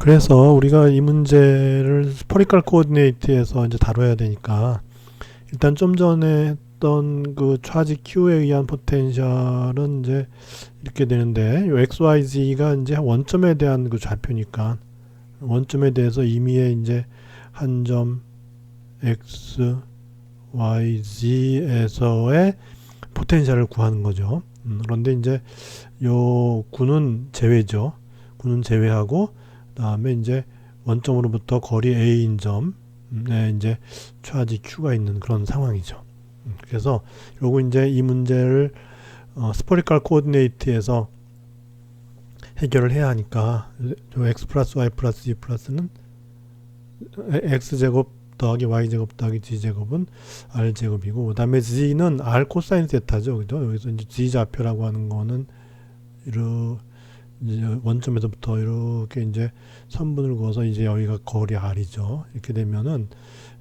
그래서 우리가 이 문제를 스퍼리컬 코오디네이트에서 이제 다뤄야 되니까 일단 좀 전에 했던 그 차지 Q에 의한 포텐셜은 이제 이렇게 되는데 요 XYZ가 이제 원점에 대한 그 좌표니까 원점에 대해서 임의의 이제 한 점 X, Y, Z에서의 포텐셜을 구하는 거죠. 그런데 이제 요 구는 제외죠. 구는 제외하고 그다음에 이제 원점으로부터 거리 A인 점에 이제 차지 Q가 있는 그런 상황이죠. 그래서 요거 이제 이 문제를 스퍼리컬 코오디네이트에서 해결을 해야 하니까 요 x 플러스 y 플러스 z 플러스는 x제곱 더하기 y제곱 더하기 g제곱은 r제곱이고, 그 다음에 z는 r 코사인 세타죠. 그죠? 여기서 이제 z 좌표라고 하는 거는 이제 원점에서부터 이렇게 이제 선분을 그어서 이제 여기가 거리 r이죠. 이렇게 되면은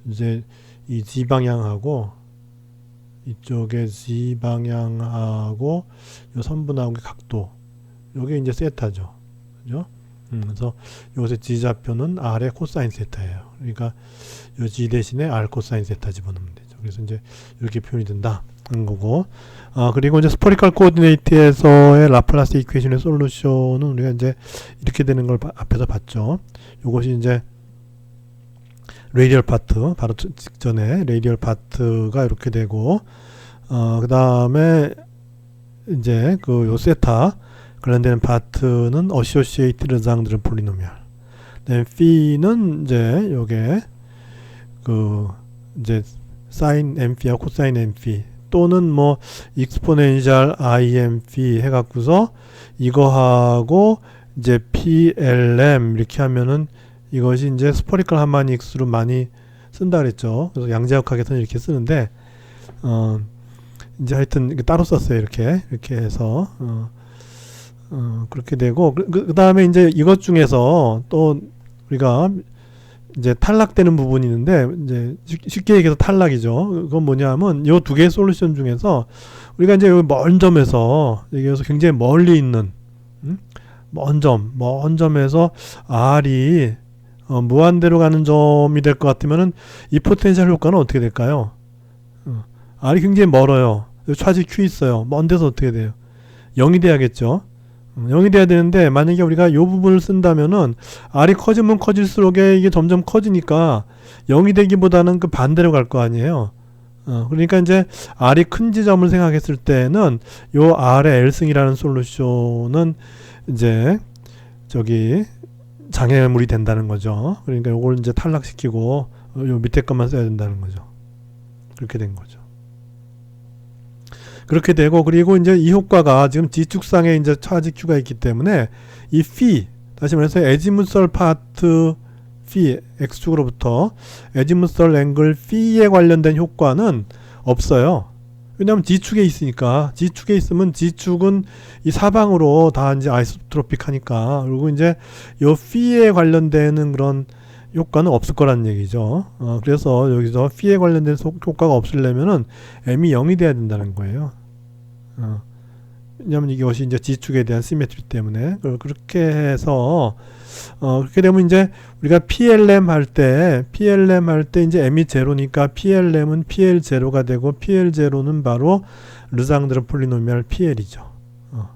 이제 이 z 방향하고 이쪽에 z 방향하고 요 선분하고 각도, 요게 이제 세타죠. 그죠? 그래서 요것의 z 좌표는 r의 코사인 세타예요. 그러니까 요 g 대신에 r 코사인 세타 집어넣으면 되죠. 그래서 이제 이렇게 표현이 된다 하는 거고, 그리고 이제 스퍼리컬 코오디네이트에서의 라플라스 이퀘이션의 솔루션은 우리가 이제 이렇게 되는 걸 앞에서 봤죠. 요것이 이제 레이디얼 파트, 바로 직전에 레이디얼 파트가 이렇게 되고, 그 다음에 이제 그 요 세타 관련되는 파트는 어시오시에이트 르장드르 폴리노미얼. 그다음에 p는 이제 요게 그 이제 사인 mp하고 코사인 mp 또는 뭐 익스포넨셜 imp 해갖고서 이거하고 이제 plm 이렇게 하면은 이것이 이제 스퍼리컬 하모닉스로 많이 쓴다 그랬죠. 그래서 양자역학에서는 이렇게 쓰는데 이제 하여튼 따로 썼어요. 이렇게 해서 그렇게 되고, 그 다음에 이제 이것 중에서 또 우리가 이제 탈락되는 부분이 있는데, 이제 쉽게 얘기해서 탈락이죠. 그건 뭐냐면 요 두 개의 솔루션 중에서 우리가 이제 여기 먼 점에서 여기서 굉장히 멀리 있는 먼 점에서 R이 무한대로 가는 점이 될 것 같으면은 이 포텐셜 효과는 어떻게 될까요? R이 굉장히 멀어요. 차지 Q 있어요. 먼 데서 어떻게 돼요? 0이 돼야겠죠. 0이 돼야 되는데, 만약에 우리가 이 부분을 쓴다면은 R이 커지면 커질수록 이게 점점 커지니까 0이 되기보다는 그 반대로 갈 거 아니에요. 그러니까 이제 R이 큰 지점을 생각했을 때는 요 R의 L승이라는 솔루션은 이제 저기 장애물이 된다는 거죠. 그러니까 요걸 이제 탈락시키고 요 밑에 것만 써야 된다는 거죠. 그렇게 된 거죠. 그렇게 되고, 그리고 이제 이 효과가 지금 지축상에 이제 차지 Q가 있기 때문에 이 phi, 다시 말해서 에지무설 파트 phi, x축으로부터 에지무설 앵글 phi에 관련된 효과는 없어요. 왜냐하면 G축에 있으니까. G축에 있으면 G축은 이 사방으로 다 이제 아이소트로픽 하니까, 그리고 이제 요 phi에 관련되는 그런 효과는 없을 거란 얘기죠. 그래서 여기서 phi에 관련된 효과가 없으려면은 m이 0이 돼야 된다는 거예요. 왜냐면 이것이 이제 G축에 대한 시메트리 때문에. 그렇게 해서 그렇게 되면 이제 우리가 PLM 할 때 이제 m이 제로니까 PLM은 PL0가 되고, PL0는 바로 르장드르 폴리노미얼 PL이죠.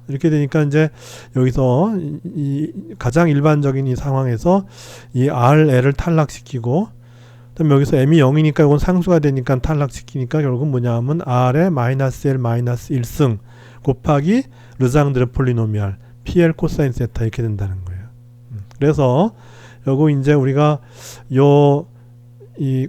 이렇게 되니까 이제 여기서 이 가장 일반적인 이 상황에서 이 RL을 탈락시키고, 그다음에 여기서 m이 0이니까 이건 상수가 되니까 탈락시키니까 결국은 뭐냐면 R의 마이너스 L 마이너스 1승 곱하기 르장드르 폴리노미얼 PL 코사인 세타 이렇게 된다는 거예요. 그래서 요거 이제 우리가 이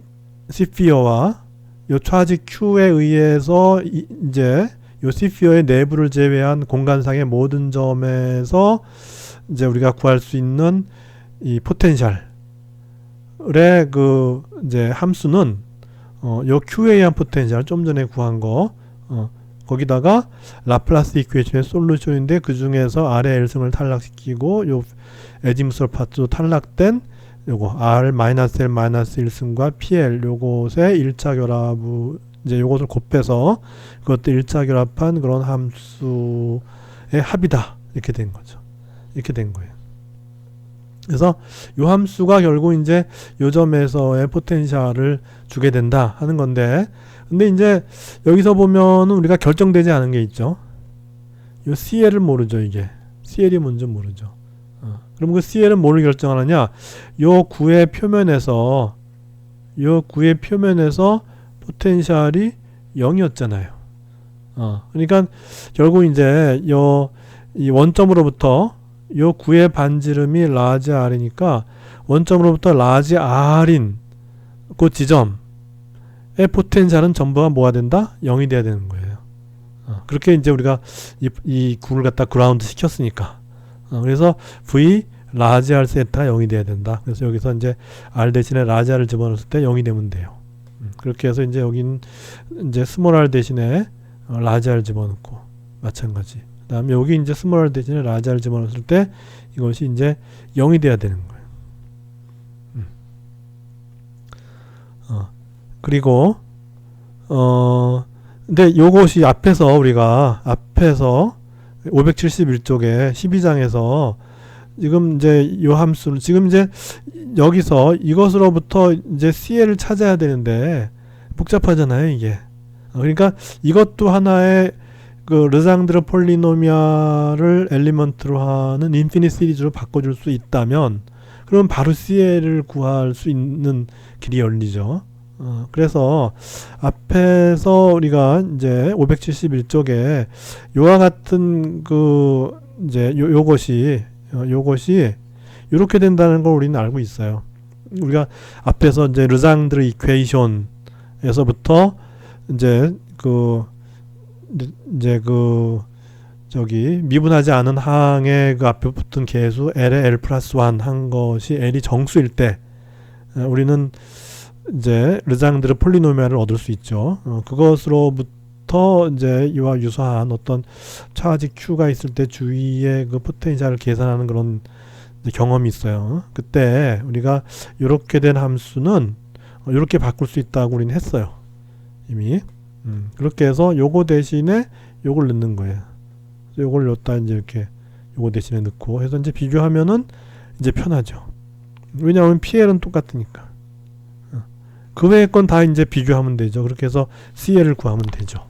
시피어와 요 차지 Q에 의해서 이제 요 시피어의 내부를 제외한 공간상의 모든 점에서 이제 우리가 구할 수 있는 이 포텐셜의 그 이제 함수는 요 Q에 의한 포텐셜 좀 전에 구한 거 거기다가 라플라스 이퀘이션의 솔루션인데, 그 중에서 R의 L승을 탈락시키고 요 에지무설 파트도 탈락된 요거 R 마이너스 L 마이너스 1승과 PL 요것의 1차 결합, 이제 요것을 곱해서 그것도 1차 결합한 그런 함수의 합이다. 이렇게 된 거죠. 이렇게 된 거예요. 그래서 요 함수가 결국 이제 요 점에서의 포텐셜을 주게 된다 하는 건데, 근데 이제 여기서 보면은 우리가 결정되지 않은 게 있죠. 요 CL을 모르죠. 이게 CL이 뭔지 모르죠. 그럼 그 CL은 뭐를 결정하느냐? 요 구의 표면에서 포텐셜이 0이었잖아요. 그러니까 결국 이제 이 원점으로부터 요 구의 반지름이 라지 R이니까 원점으로부터 라지 R인 그 지점의 포텐셜은 전부가 뭐가 된다? 0이 돼야 되는 거예요. 그렇게 이제 우리가 이 구를 갖다 그라운드 시켰으니까. 그래서 V 라지 R 세타가 0이 돼야 된다. 그래서 여기서 이제 R 대신에 라지 R을 집어넣었을 때 0이 되면 돼요. 그렇게 해서 이제 여긴 이제 스몰 R 대신에 라지 R 집어넣고 마찬가지. 그 다음에 여기 이제 스몰 R 대신에 라지 R 집어넣었을 때 이것이 이제 0이 돼야 되는 거예요. 그리고 근데 요것이 우리가 앞에서 571쪽에 12장에서 지금 이제 요 함수를 지금 이제 여기서 이것으로부터 이제 CL을 찾아야 되는데 복잡하잖아요, 이게. 그러니까 이것도 하나의 그 르장드르 폴리노미알을 엘리먼트로 하는 인피니트 시리즈로 바꿔줄 수 있다면 그럼 바로 CL을 구할 수 있는 길이 열리죠. 그래서 앞에서 우리가 이제 571쪽에 요와 같은 그 이제 요것이 이렇게 된다는 걸 우리는 알고 있어요. 우리가 앞에서 이제 르장드르 이퀘이션에서부터 이제 저기 미분하지 않은 항의 그 앞에 붙은 계수 L에 L 플러스 1 한 것이 L이 정수일 때 우리는 이제 르장드르 폴리노미알을 얻을 수 있죠. 그것으로부터 이제 이와 유사한 어떤 차지 Q가 있을 때 주위의 그 포텐셜을 계산하는 그런 경험이 있어요. 그때 우리가 이렇게 된 함수는 이렇게 바꿀 수 있다고 우리는 했어요. 이미. 그렇게 해서 요거 대신에 요걸 넣는 거예요. 요걸 넣었다 이제 이렇게 요거 대신에 넣고 해서 이제 비교하면은 이제 편하죠. 왜냐하면 PL은 똑같으니까. 그 외의 건 다 이제 비교하면 되죠. 그렇게 해서 CL을 구하면 되죠.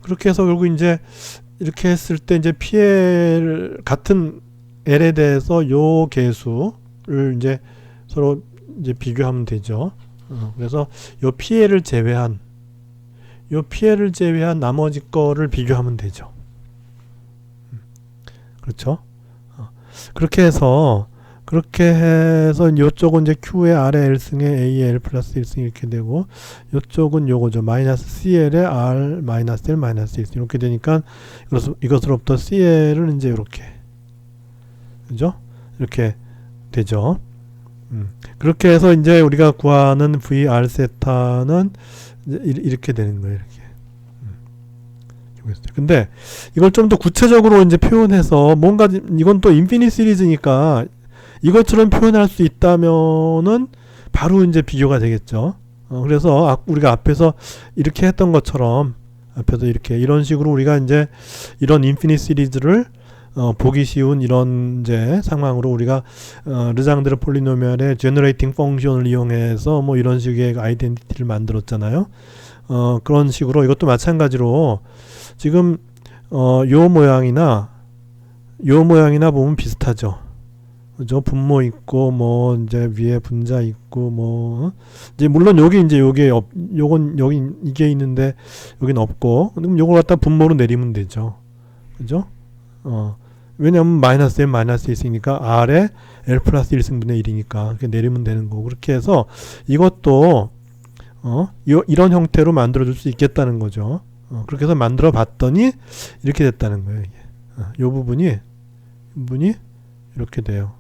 그렇게 해서 결국 이제 이렇게 했을 때 이제 PL 같은 L에 대해서 요 계수를 이제 서로 이제 비교하면 되죠. 그래서 요 PL을 제외한 나머지 거를 비교하면 되죠. 그렇죠? 그렇게 해서 요쪽은 이제 Q의 R의 L승에 A의 L 플러스 1승 이렇게 되고 요쪽은 요거죠. 마이너스 CL의 R 마이너스 L 마이너스 1승 이렇게 되니까 이것으로부터 CL은 이제 이렇게 그죠? 이렇게 되죠. 그렇게 해서 이제 우리가 구하는 VR 세타는 이렇게 되는 거예요. 이렇게. 근데 이걸 좀 더 구체적으로 이제 표현해서 뭔가 이건 또 인피니트 시리즈니까 이것처럼 표현할 수 있다면은 바로 이제 비교가 되겠죠. 그래서 우리가 앞에서 이렇게 했던 것처럼 앞에서 이런 식으로 우리가 이제 이런 인피니트 시리즈를 보기 쉬운 이런 이제 상황으로 우리가 르장드르 폴리노미알의 제너레이팅 펑션을 이용해서 뭐 이런 식의 아이덴티티를 만들었잖아요. 그런 식으로 이것도 마찬가지로 지금 요 모양이나 보면 비슷하죠. 그죠? 분모 있고 뭐 이제 위에 분자 있고 뭐 이제 물론 여기 이제 요건 여기 이게 있는데 여긴 없고 그럼 요걸 갖다 분모로 내리면 되죠. 그죠? 왜냐면 마이너스 M 마이너스 1승이니까 R에 L 플러스 1승분의 1이니까 이렇게 내리면 되는 거고 그렇게 해서 이것도 이런 형태로 만들어 줄 수 있겠다는 거죠. 그렇게 해서 만들어 봤더니 이렇게 됐다는 거예요. 이게. 요 부분이 이렇게 돼요.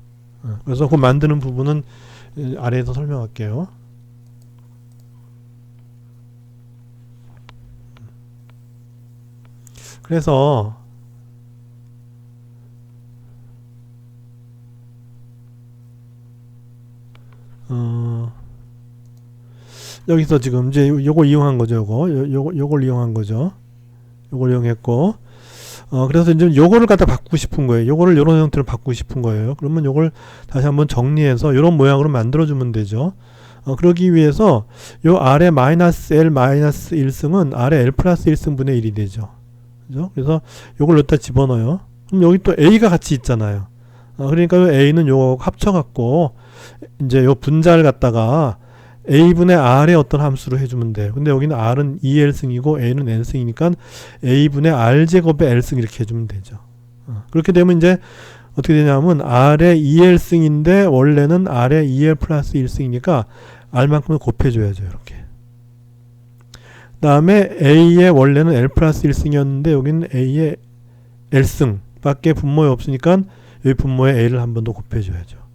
그래서 그 만드는 부분은 아래에서 설명할게요. 그래서 여기서 지금 이제 요걸 이용한 거죠. 요걸 이용한 거죠. 요걸 이용했고, 그래서 이제 요거를 갖다 바꾸고 싶은 거예요. 요거를 요런 형태로 바꾸고 싶은 거예요. 그러면 요걸 다시 한번 정리해서 요런 모양으로 만들어주면 되죠. 그러기 위해서 요 아래 마이너스 L 마이너스 1승은 아래 L 플러스 1승분의 1이 되죠. 그죠? 그래서 요걸 여기다 집어넣어요. 그럼 여기 또 A가 같이 있잖아요. 그러니까 요 A는 요거 합쳐갖고 이제 요 분자를 갖다가 A분의 R의 어떤 함수로 해주면 돼요. 근데 여기는 R은 2L승이고 A는 N승이니까 A분의 R제곱의 L승 이렇게 해주면 되죠. 그렇게 되면 이제 어떻게 되냐면 R의 2L승인데 원래는 R의 2L 플러스 1승이니까 R만큼을 곱해줘야죠. 이렇게. 그 다음에 A의 원래는 L 플러스 1승이었는데 여기는 A의 L승 밖에 분모에 없으니까 여기 분모에 A를 한 번 더 곱해줘야죠.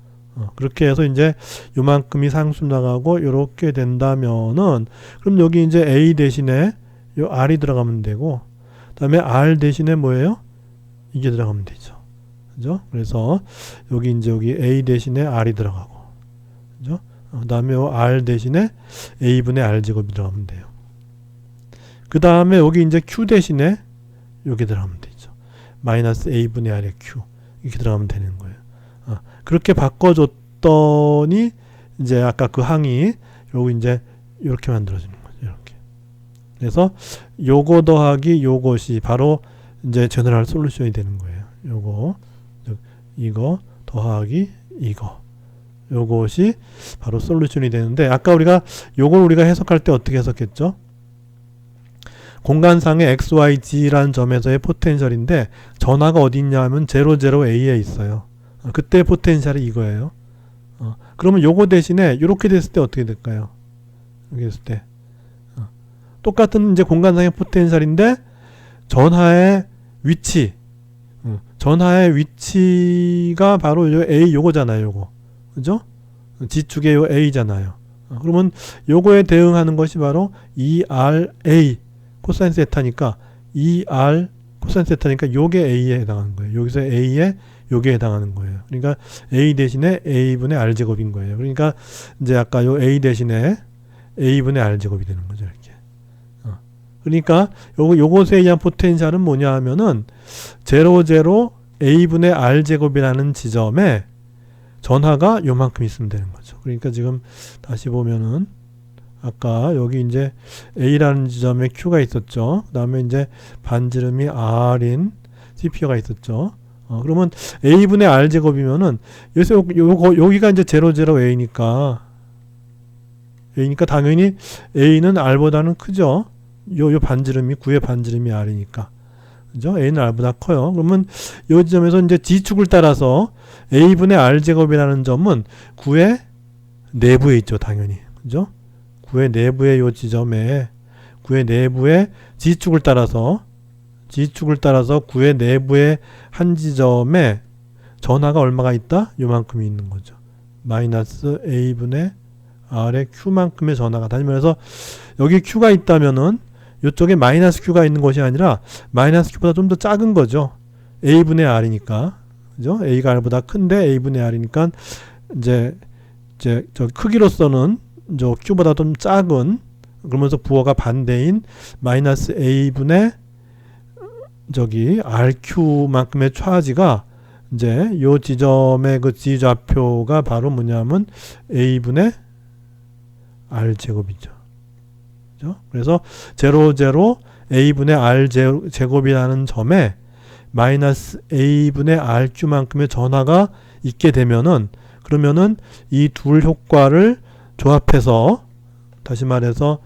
그렇게 해서 이제 요만큼이 상수 나가고 요렇게 된다면은 그럼 여기 이제 A 대신에 요 R이 들어가면 되고 그 다음에 R 대신에 뭐예요? 이게 들어가면 되죠. 그죠? 그래서 여기 이제 여기 A 대신에 R이 들어가고 그죠? 그 다음에 요 R 대신에 A분의 R제곱이 들어가면 돼요. 그 다음에 여기 이제 Q 대신에 여기 들어가면 되죠. 마이너스 A분의 R의 Q 이렇게 들어가면 되는 거예요. 그렇게 바꿔줬더니 이제 아까 그 항이 요거 이제 이렇게 만들어지는 거죠. 이렇게. 그래서 요거 더하기 요것이 바로 이제 제너럴 솔루션이 되는 거예요. 요거 이거 더하기 이거 요것이 바로 솔루션이 되는데 아까 우리가 요걸 우리가 해석할 때 어떻게 해석했죠? 공간상의 XYZ라는 점에서의 포텐셜인데 전하가 어디 있냐 하면 0, 0, A에 있어요. 그때 포텐셜이 이거예요. 그러면 요거 대신에 이렇게 됐을 때 어떻게 될까요? 이렇게 됐을 때 똑같은 이제 공간상의 포텐셜인데 전하의 위치, 전하의 위치가 바로 요 A 요거잖아요. 요거 그죠? G축의 요 A잖아요. 그러면 요거에 대응하는 것이 바로 ERA 코사인 세타니까 ER 코사인 세타니까 요게 A에 해당하는 거예요. 여기서 A에 요게 해당하는 거예요. 그러니까 A 대신에 A분의 R제곱인 거예요. 그러니까 이제 아까 요 A 대신에 A분의 R제곱이 되는 거죠. 이렇게. 그러니까 요것에 의한 포텐셜은 뭐냐 하면은 0, 0 A분의 R제곱이라는 지점에 전하가 요만큼 있으면 되는 거죠. 그러니까 지금 다시 보면은 아까 여기 이제 A라는 지점에 Q가 있었죠. 그 다음에 이제 반지름이 R인 CPU가 있었죠. 그러면 A분의 R제곱이면은 여기서 여기가 이제 0, 0, A니까 당연히 A는 R보다는 크죠. 요 반지름이 9의 반지름이 R이니까. 그죠? A는 R보다 커요. 그러면 이 지점에서 이제 G축을 따라서 A분의 R제곱이라는 점은 9의 내부에 있죠. 당연히. 그죠? 9의 내부의 요 지점에 9의 내부의 G축을 따라서 9의 내부의 한 지점에 전하가 얼마가 있다? 요만큼이 있는 거죠. 마이너스 A분의 R의 Q만큼의 전하가. 다시 말해서 여기 Q가 있다면은 이쪽에 마이너스 Q가 있는 것이 아니라 마이너스 Q보다 좀 더 작은 거죠. A분의 R이니까. 그죠? A가 R보다 큰데 A분의 R이니까 이제 저 크기로서는 저 Q보다 좀 작은 그러면서 부호가 반대인 마이너스 A분의 저기 RQ만큼의 차지가 이제 요 지점의 그 G좌표가 바로 뭐냐면 A분의 R제곱이죠. 그죠? 그래서 0, 0 A분의 R제곱이라는 점에 마이너스 A분의 RQ만큼의 전하가 있게 되면은 그러면은 이 둘 효과를 조합해서 다시 말해서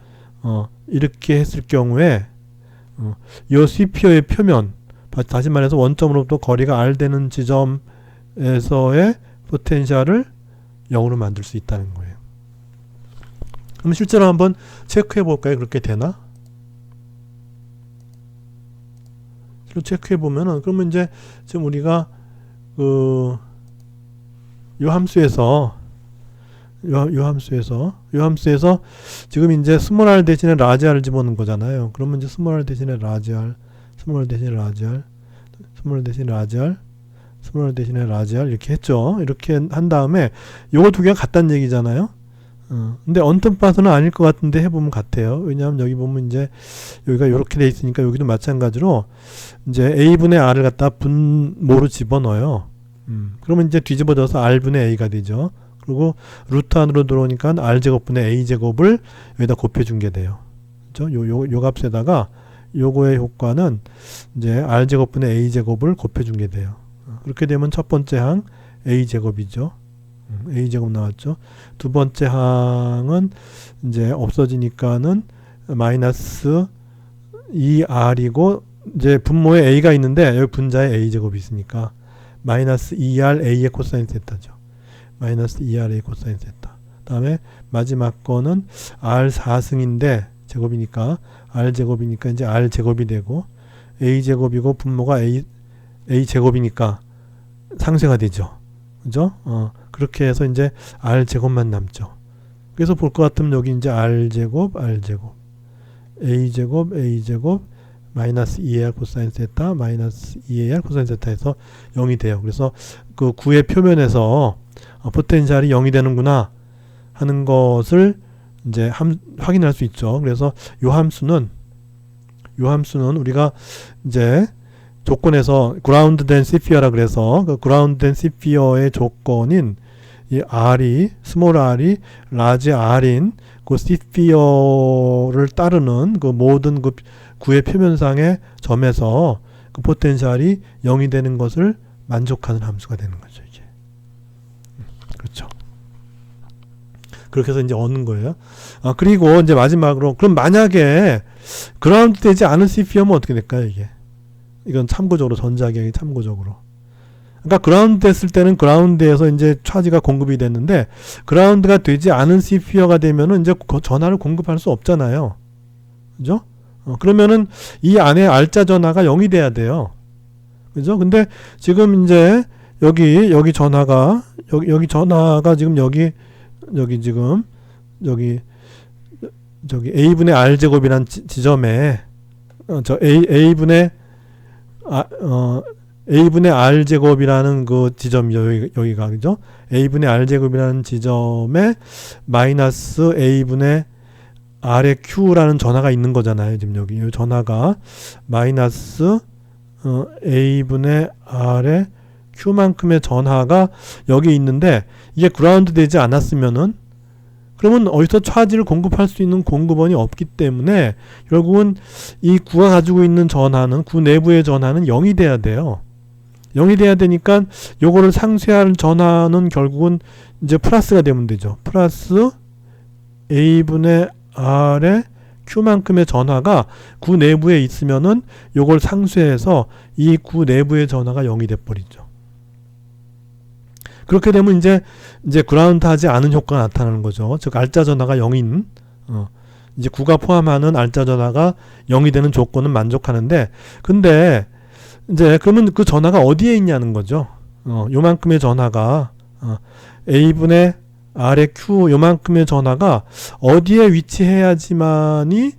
이렇게 했을 경우에 이 CPU의 표면 다시 말해서 원점으로부터 거리가 R 되는 지점에서의 포텐셜을 0으로 만들 수 있다는 거예요. 그럼 실제로 한번 체크해 볼까요? 그렇게 되나? 체크해 보면은 그러면 이제 지금 우리가 요 함수에서 요 함수에서 지금 이제 스몰 r 대신에 라지 r을 집어넣은 거잖아요. 그러면 이제 스몰 r 대신에 라지 r, 스몰 r 대신에 라지 r, 스몰 r 대신에 라지 r, 스몰 r 대신에 라지 r 이렇게 했죠. 이렇게 한 다음에 요거 두 개가 같다는 얘기잖아요. 근데 언뜻 봐서는 아닐 것 같은데 해보면 같아요. 왜냐하면 여기 보면 이제 여기가 이렇게 돼 있으니까 여기도 마찬가지로 이제 a분의 r을 갖다 분모로 집어넣어요. 그러면 이제 뒤집어져서 r분의 a가 되죠. 그리고 루트 안으로 들어오니까 r제곱분의 a제곱을 여기다 곱해준 게 돼요. 그죠? 요 값에다가 요거의 효과는 이제 r제곱분의 a제곱을 곱해준 게 돼요. 그렇게 되면 첫 번째 항 a제곱이죠. a제곱 나왔죠. 두 번째 항은 이제 없어지니까는 마이너스 2r이고 이제 분모에 a가 있는데 여기 분자에 a제곱이 있으니까 마이너스 2r a의 코사인 세타죠. 마이너스 2r a 코사인 세타. 다음에 마지막 거는 r 4승인데 제곱이니까 r 제곱이니까 이제 r 제곱이 되고 a 제곱이고 분모가 a 제곱이니까 상쇄가 되죠. 그죠? 그렇게 해서 이제 r 제곱만 남죠. 그래서 볼 것 같으면 여기 이제 r 제곱, a 제곱 마이너스 2ar 코사인 세타 마이너스 2ar 코사인 세타에서 0이 돼요. 그래서 그 구의 표면에서 포텐셜이 0이 되는구나 하는 것을 이제 확인할 수 있죠. 그래서 요 함수는 우리가 이제 조건에서 그라운드 된 시피어라 그래서 그 그라운드 된 시피어의 조건인 이 r이 스몰 r이 라지 r인 그 시피어를 따르는 그 모든 그 구의 표면상의 점에서 그 포텐셜이 0이 되는 것을 만족하는 함수가 되는 거죠, 이게. 그렇죠. 그렇게 해서 이제 얻는 거예요. 그리고 이제 마지막으로 그럼 만약에 그라운드 되지 않은 시피어면 어떻게 될까요, 이게? 이건 참고적으로 전자기학이 참고적으로. 그러니까 그라운드 됐을 때는 그라운드에서 이제 차지가 공급이 됐는데 그라운드가 되지 않은 시피어가 되면은 이제 전하를 공급할 수 없잖아요. 그죠? 그러면은 이 안에 알짜 전하가 0이 돼야 돼요. 그죠? 근데 지금 이제 여기 전하가 여기 전하가 지금 여기 지금 저기 a분의 r 제곱이란 지점에 a분의 a분의 r 제곱이라는 그 지점이 여기가 그죠? a분의 r 제곱이라는 지점에 마이너스 a분의 r의 q라는 전하가 있는 거잖아요. 지금 여기 이 전하가 마이너스 a분의 r의 q만큼의 전하가 여기 있는데 이게 그라운드 되지 않았으면은 그러면 어디서 차지를 공급할 수 있는 공급원이 없기 때문에 결국은 이 구가 가지고 있는 전하는 구 내부의 전하는 0이 돼야 돼요. 0이 돼야 되니까 요거를 상쇄할 전하는 결국은 이제 플러스가 되면 되죠. 플러스 a분의 r의 q만큼의 전하가 구 내부에 있으면은 요걸 상쇄해서 이 구 내부의 전하가 0이 돼 버리죠. 그렇게 되면 이제 그라운드 하지 않은 효과가 나타나는 거죠. 즉 알짜 전하가 0인 이제 구가 포함하는 알짜 전하가 0이 되는 조건은 만족하는데 근데 이제 그러면 그 전하가 어디에 있냐는 거죠. 요만큼의 전하가 a분의 r의 q 요만큼의 전하가 어디에 위치해야지만이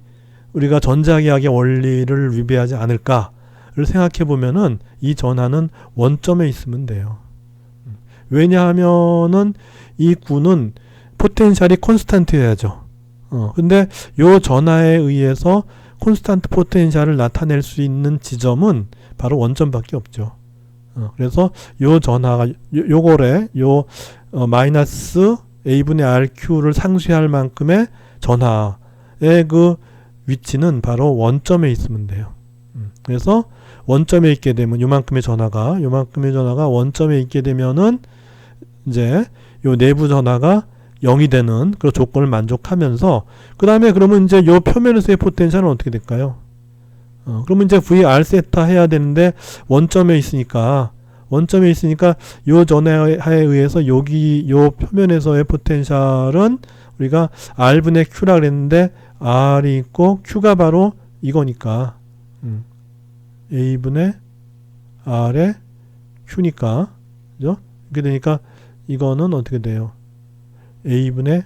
우리가 전자기학의 원리를 위배하지 않을까를 생각해 보면은 이 전하는 원점에 있으면 돼요. 왜냐하면은 이 구는 포텐셜이 콘스탄트여야죠. 근데 요 전하에 의해서 콘스탄트 포텐셜을 나타낼 수 있는 지점은 바로 원점밖에 없죠. 그래서 요 전하가 요거래 요 마이너스 a분의 rq를 상쇄할 만큼의 전하의 그 위치는 바로 원점에 있으면 돼요. 그래서 원점에 있게 되면 요만큼의 전하가 원점에 있게 되면은 이제 요 내부 전하가 0이 되는 그런 조건을 만족하면서 그 다음에 그러면 이제 요 표면에서의 포텐셜은 어떻게 될까요? 그러면 이제 VR 세타 해야 되는데 원점에 있으니까 요 전하에 의해서 여기 요 표면에서의 포텐셜은 우리가 R분의 Q라 그랬는데 R이 있고 Q가 바로 이거니까 A분의 R의 Q니까 그죠? 이렇게 되니까 이거는 어떻게 돼요? A분의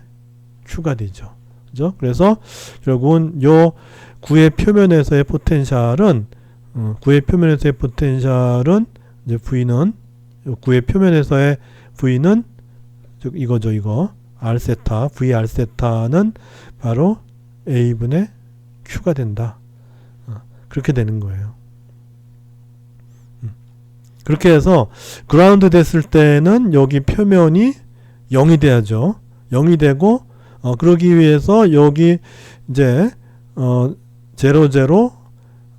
Q가 되죠. 그죠? 그래서 결국은 요 구의 표면에서의 포텐셜은 이제 V는 구의 표면에서의 V는 즉 이거죠, 이거 R세타, VR세타는 바로 A분의 Q가 된다. 그렇게 되는 거예요. 그렇게 해서 그라운드 됐을 때는 여기 표면이 0이 돼야죠. 0이 되고 그러기 위해서 여기 이제 00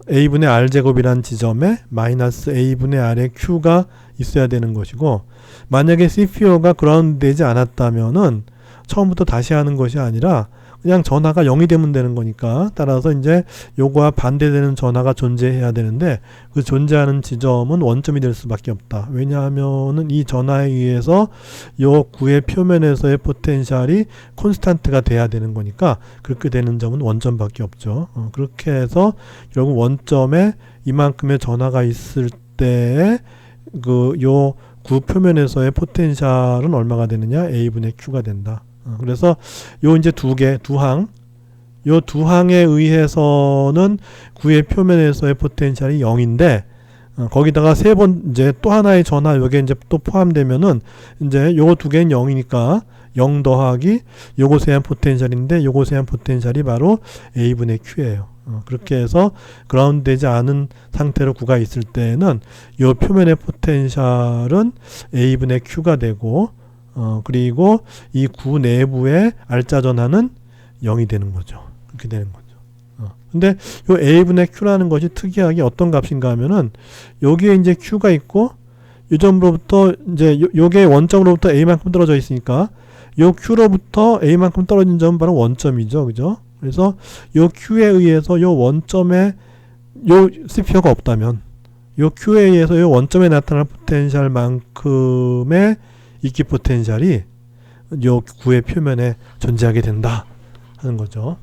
A분의 R제곱이란 지점에 마이너스 A분의 R의 Q가 있어야 되는 것이고, 만약에 CPU가 그라운드 되지 않았다면은 처음부터 다시 하는 것이 아니라 그냥 전하가 0이 되면 되는 거니까, 따라서 이제 요거와 반대되는 전하가 존재해야 되는데 그 존재하는 지점은 원점이 될 수밖에 없다. 왜냐하면은 이 전하에 의해서 요 구의 표면에서의 포텐셜이 콘스탄트가 돼야 되는 거니까 그렇게 되는 점은 원점밖에 없죠. 그렇게 해서 결국 원점에 이만큼의 전하가 있을 때에 그 요 구 표면에서의 포텐셜은 얼마가 되느냐? A분의 Q가 된다. 그래서 요 이제 요 두 항에 의해서는 구의 표면에서의 포텐셜이 0인데, 거기다가 세 번 이제 또 하나의 전하 요게 이제 또 포함되면은 이제 요 두 개는 0이니까 0 더하기 요것에 한 포텐셜인데, 요것에 한 포텐셜이 바로 A분의 Q예요. 그렇게 해서 그라운드 되지 않은 상태로 구가 있을 때는 요 표면의 포텐셜은 A분의 Q가 되고, 그리고 이 구 내부의 R자 전하는 0이 되는 거죠. 그렇게 되는 거죠. 근데 요 A분의 Q라는 것이 특이하게 어떤 값인가 하면은 여기에 이제 Q가 있고 이 점으로부터 이제 요게 원점으로부터 A만큼 떨어져 있으니까 요 Q로부터 A만큼 떨어진 점은 바로 원점이죠. 그죠? 그래서 요 Q에 의해서 요 원점에 요 CPU가 없다면 요 Q에 의해서 요 원점에 나타날 포텐셜만큼의 입기 포텐셜이 요 구의 표면에 존재하게 된다 하는 거죠.